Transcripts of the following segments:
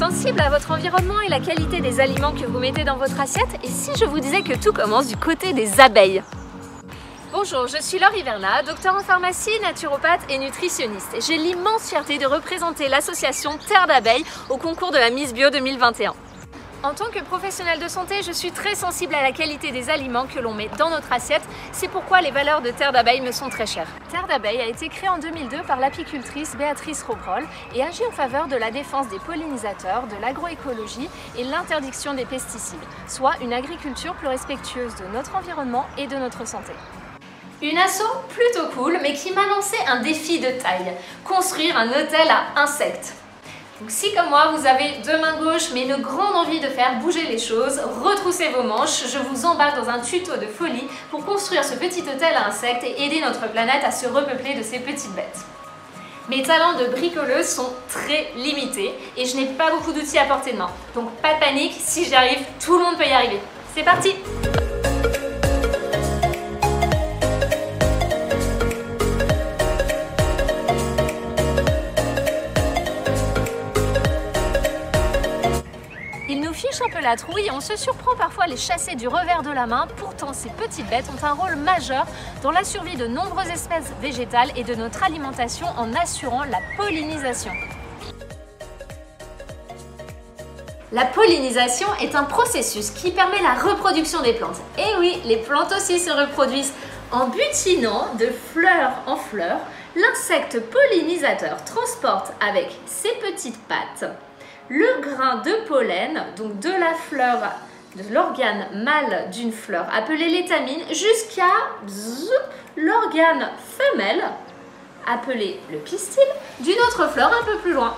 sensible à votre environnement et la qualité des aliments que vous mettez dans votre assiette? Et si je vous disais que tout commence du côté des abeilles? Bonjour, je suis Laure Hiverna, docteur en pharmacie, naturopathe et nutritionniste. Et j'ai l'immense fierté de représenter l'association Terre d'abeilles au concours de la Miss Bio 2021. En tant que professionnelle de santé, je suis très sensible à la qualité des aliments que l'on met dans notre assiette. C'est pourquoi les valeurs de Terre d'abeilles me sont très chères. Terre d'abeilles a été créée en 2002 par l'apicultrice Béatrice Robrol et agit en faveur de la défense des pollinisateurs, de l'agroécologie et l'interdiction des pesticides, soit une agriculture plus respectueuse de notre environnement et de notre santé. Une asso plutôt cool, mais qui m'a lancé un défi de taille, construire un hôtel à insectes. Donc si comme moi vous avez deux mains gauches mais une grande envie de faire bouger les choses, retroussez vos manches, je vous embarque dans un tuto de folie pour construire ce petit hôtel à insectes et aider notre planète à se repeupler de ces petites bêtes. Mes talents de bricoleuse sont très limités et je n'ai pas beaucoup d'outils à portée de main. Donc pas de panique, si j'y arrive, tout le monde peut y arriver. C'est parti! Ils nous fichent un peu la trouille et on se surprend parfois à les chasser du revers de la main. Pourtant, ces petites bêtes ont un rôle majeur dans la survie de nombreuses espèces végétales et de notre alimentation en assurant la pollinisation. La pollinisation est un processus qui permet la reproduction des plantes. Et oui, les plantes aussi se reproduisent. En butinant de fleur en fleur, l'insecte pollinisateur transporte avec ses petites pattes le grain de pollen, donc de la fleur, de l'organe mâle d'une fleur appelé l'étamine, jusqu'à l'organe femelle appelé le pistil d'une autre fleur un peu plus loin.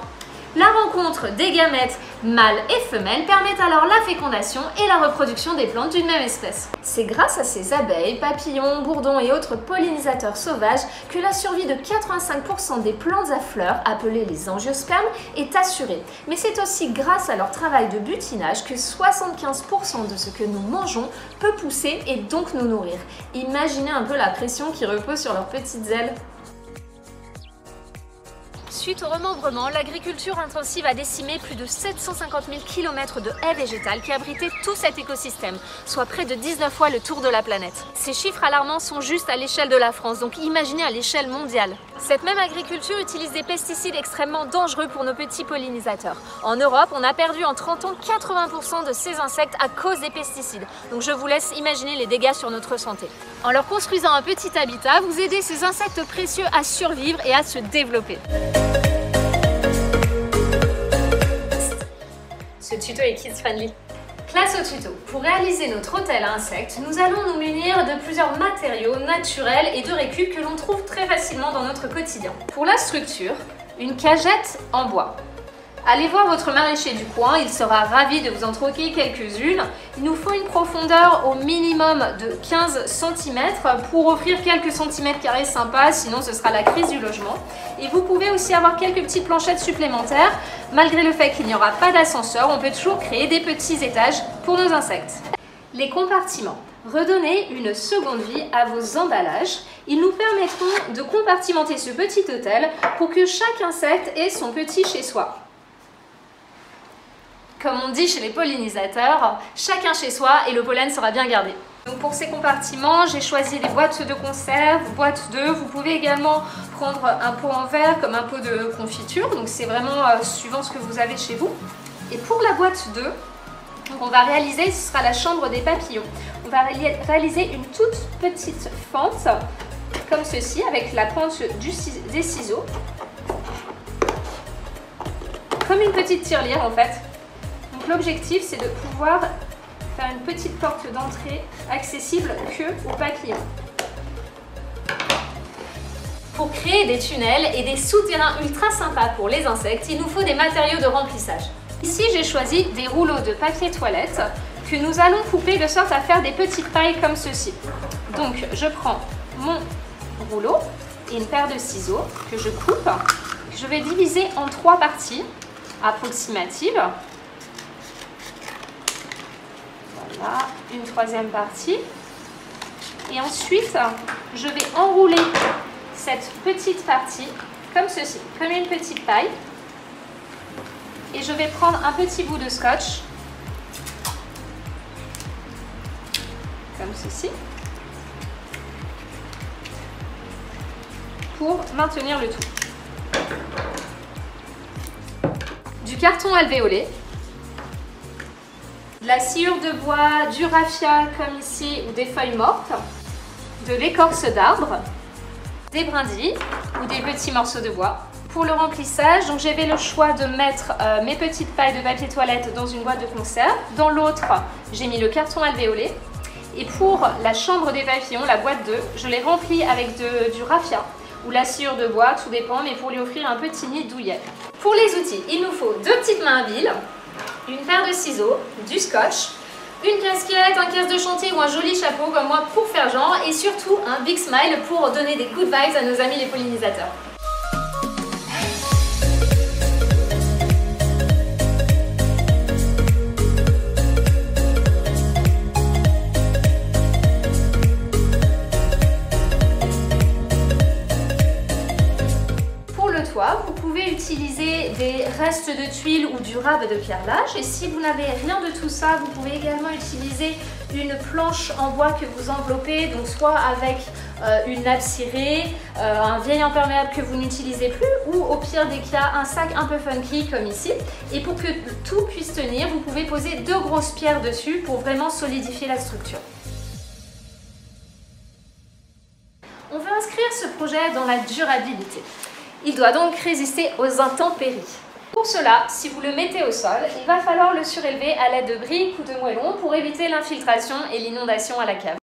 La rencontre des gamètes mâles et femelles permet alors la fécondation et la reproduction des plantes d'une même espèce. C'est grâce à ces abeilles, papillons, bourdons et autres pollinisateurs sauvages que la survie de 85% des plantes à fleurs, appelées les angiospermes, est assurée. Mais c'est aussi grâce à leur travail de butinage que 75% de ce que nous mangeons peut pousser et donc nous nourrir. Imaginez un peu la pression qui repose sur leurs petites ailes. Suite au remembrement, l'agriculture intensive a décimé plus de 750 000 km de haies végétales qui abritaient tout cet écosystème, soit près de 19 fois le tour de la planète. Ces chiffres alarmants sont juste à l'échelle de la France, donc imaginez à l'échelle mondiale. Cette même agriculture utilise des pesticides extrêmement dangereux pour nos petits pollinisateurs. En Europe, on a perdu en 30 ans 80% de ces insectes à cause des pesticides. Donc je vous laisse imaginer les dégâts sur notre santé. En leur construisant un petit habitat, vous aidez ces insectes précieux à survivre et à se développer. Ce tuto est kids friendly. Place au tuto. Pour réaliser notre hôtel à insectes, nous allons nous munir de plusieurs matériaux naturels et de récup que l'on trouve très facilement dans notre quotidien. Pour la structure, une cagette en bois. Allez voir votre maraîcher du coin, il sera ravi de vous en troquer quelques-unes. Il nous faut une profondeur au minimum de 15 cm pour offrir quelques centimètres carrés sympas, sinon ce sera la crise du logement. Et vous pouvez aussi avoir quelques petites planchettes supplémentaires. Malgré le fait qu'il n'y aura pas d'ascenseur, on peut toujours créer des petits étages pour nos insectes. Les compartiments. Redonnez une seconde vie à vos emballages. Ils nous permettront de compartimenter ce petit hôtel pour que chaque insecte ait son petit chez soi. Comme on dit chez les pollinisateurs, chacun chez soi et le pollen sera bien gardé. Donc pour ces compartiments, j'ai choisi des boîtes de conserve, boîtes d'œufs. Vous pouvez également prendre un pot en verre comme un pot de confiture. Donc c'est vraiment suivant ce que vous avez chez vous. Et pour la boîte d'œufs, on va réaliser, ce sera la chambre des papillons. On va réaliser une toute petite fente comme ceci avec la pointe des ciseaux. Comme une petite tirelire en fait. L'objectif, c'est de pouvoir faire une petite porte d'entrée accessible que aux papillons. Pour créer des tunnels et des souterrains ultra sympas pour les insectes, il nous faut des matériaux de remplissage. Ici, j'ai choisi des rouleaux de papier toilette que nous allons couper de sorte à faire des petites pailles comme ceci. Donc, je prends mon rouleau et une paire de ciseaux que je coupe, que je vais diviser en 3 parties approximatives. Voilà, une 3e partie. Et ensuite, je vais enrouler cette petite partie comme ceci, comme une petite paille. et je vais prendre un petit bout de scotch, comme ceci, pour maintenir le tout. Du carton alvéolé, de la sciure de bois, du raffia comme ici ou des feuilles mortes, de l'écorce d'arbre, des brindilles ou des petits morceaux de bois. Pour le remplissage, donc j'avais le choix de mettre mes petites pailles de papier toilette dans une boîte de conserve. Dans l'autre, j'ai mis le carton alvéolé. Et pour la chambre des papillons, la boîte 2, je l'ai remplie avec du raffia ou la sciure de bois, tout dépend, mais pour lui offrir un petit nid douillet. Pour les outils, il nous faut 2 petites mains à billes, une paire de ciseaux, du scotch, une casquette, un casque de chantier ou un joli chapeau comme moi pour faire genre, et surtout un big smile pour donner des good vibes à nos amis les pollinisateurs. Vous pouvez utiliser des restes de tuiles ou du râpe de carrelage, et si vous n'avez rien de tout ça, vous pouvez également utiliser une planche en bois que vous enveloppez, donc soit avec une nappe cirée, un vieil imperméable que vous n'utilisez plus, ou au pire des cas un sac un peu funky comme ici. Et pour que tout puisse tenir, vous pouvez poser 2 grosses pierres dessus pour vraiment solidifier la structure. On veut inscrire ce projet dans la durabilité. Il doit donc résister aux intempéries. Pour cela, si vous le mettez au sol, il va falloir le surélever à l'aide de briques ou de moellons pour éviter l'infiltration et l'inondation à la cave.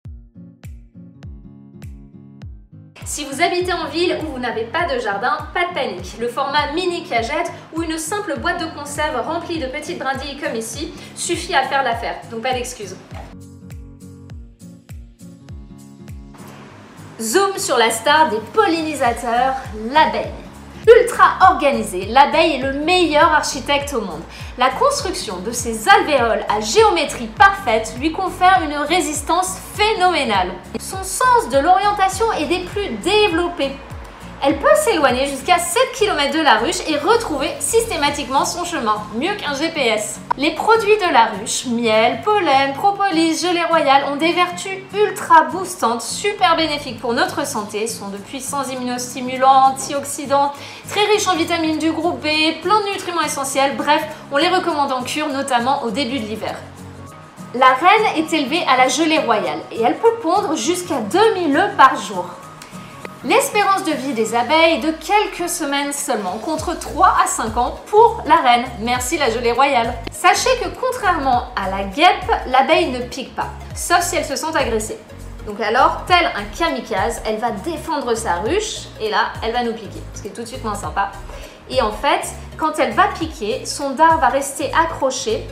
Si vous habitez en ville où vous n'avez pas de jardin, pas de panique. Le format mini cagette ou une simple boîte de conserve remplie de petites brindilles comme ici suffit à faire l'affaire, donc pas d'excuses. Zoom sur la star des pollinisateurs, l'abeille. Ultra organisée, l'abeille est le meilleur architecte au monde. La construction de ses alvéoles à géométrie parfaite lui confère une résistance phénoménale. Son sens de l'orientation est des plus développés. Elle peut s'éloigner jusqu'à 7 km de la ruche et retrouver systématiquement son chemin, mieux qu'un GPS. Les produits de la ruche, miel, pollen, propolis, gelée royale, ont des vertus ultra boostantes, super bénéfiques pour notre santé, sont de puissants immunostimulants, antioxydants, très riches en vitamines du groupe B, plein de nutriments essentiels, bref, on les recommande en cure, notamment au début de l'hiver. La reine est élevée à la gelée royale et elle peut pondre jusqu'à 2000 œufs par jour. L'espérance de vie des abeilles est de quelques semaines seulement, contre 3 à 5 ans pour la reine. Merci la gelée royale. Sachez que contrairement à la guêpe, l'abeille ne pique pas, sauf si elle se sent agressée. Donc alors, tel un kamikaze, elle va défendre sa ruche et là, elle va nous piquer, ce qui est tout de suite moins sympa. Et en fait, quand elle va piquer, son dard va rester accroché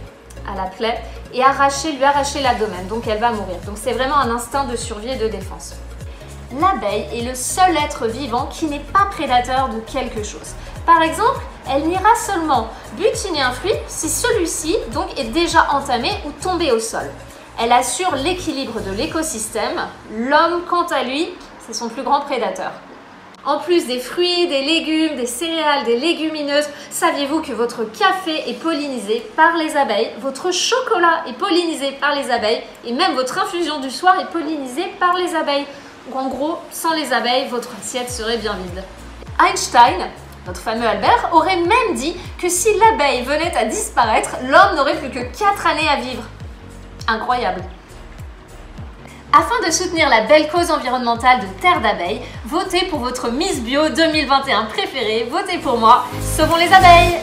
à la plaie et lui arracher l'abdomen, donc elle va mourir. Donc c'est vraiment un instinct de survie et de défense. L'abeille est le seul être vivant qui n'est pas prédateur de quelque chose. Par exemple, elle n'ira seulement butiner un fruit si celui-ci donc est déjà entamé ou tombé au sol. Elle assure l'équilibre de l'écosystème. L'homme, quant à lui, c'est son plus grand prédateur. En plus des fruits, des légumes, des céréales, des légumineuses, saviez-vous que votre café est pollinisé par les abeilles, votre chocolat est pollinisé par les abeilles et même votre infusion du soir est pollinisée par les abeilles? Ou en gros, sans les abeilles, votre assiette serait bien vide. Einstein, notre fameux Albert, aurait même dit que si l'abeille venait à disparaître, l'homme n'aurait plus que 4 années à vivre. Incroyable. Afin de soutenir la belle cause environnementale de Terre d'abeilles, votez pour votre Miss Bio 2021 préférée, votez pour moi, sauvons les abeilles!